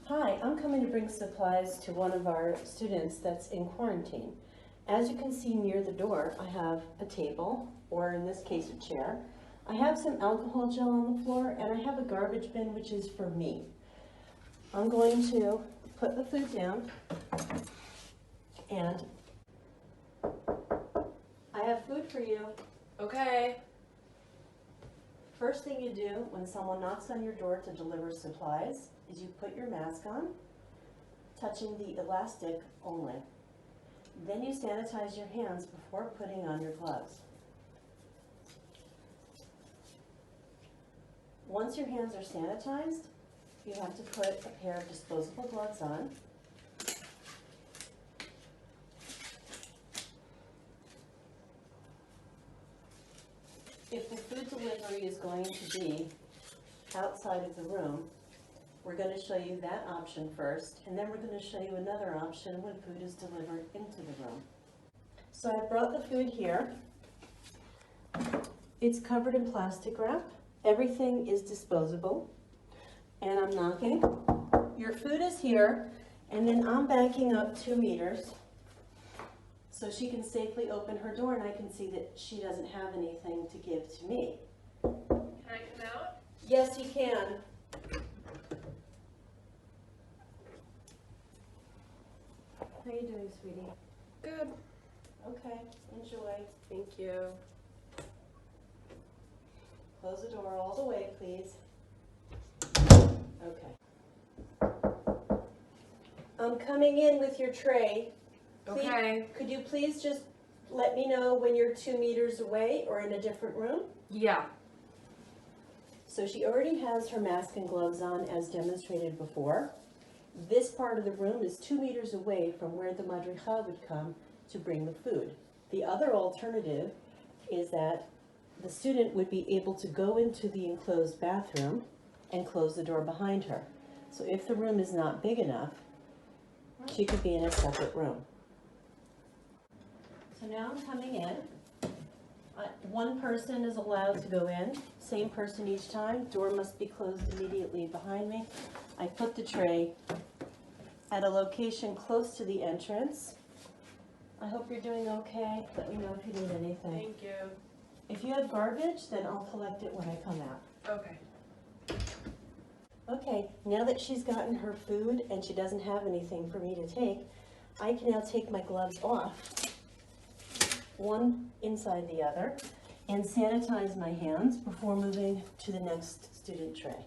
Hi, I'm coming to bring supplies to one of our students that's in quarantine. As you can see near the door, I have a table, or in this case a chair. I have some alcohol gel on the floor, and I have a garbage bin which is for me. I'm going to put the food down, and I have food for you. Okay. First thing you do when someone knocks on your door to deliver supplies is you put your mask on, touching the elastic only. Then you sanitize your hands before putting on your gloves. Once your hands are sanitized, you have to put a pair of disposable gloves on. If the food delivery is going to be outside of the room, we're going to show you that option first, and then we're going to show you another option when food is delivered into the room. So I brought the food here. It's covered in plastic wrap. Everything is disposable. And I'm knocking. Your food is here, and then I'm backing up 2 meters so she can safely open her door and I can see that she doesn't have anything to give to me. Can I come out? Yes, you can. How you doing, sweetie? Good. Okay, enjoy. Thank you. Close the door all the way, please. Okay. I'm coming in with your tray. Please, Okay. could you please just let me know when you're 2 meters away or in a different room? Yeah. So she already has her mask and gloves on as demonstrated before. This part of the room is 2 meters away from where the madricha would come to bring the food. The other alternative is that the student would be able to go into the enclosed bathroom and close the door behind her. So if the room is not big enough, she could be in a separate room. So now I'm coming in. One person is allowed to go in, same person each time. Door must be closed immediately behind me. I put the tray at a location close to the entrance. I hope you're doing okay. Let me know if you need anything. Thank you. If you have garbage, then I'll collect it when I come out. Okay. Okay, now that she's gotten her food and she doesn't have anything for me to take, I can now take my gloves off, one inside the other, and sanitize my hands before moving to the next student tray.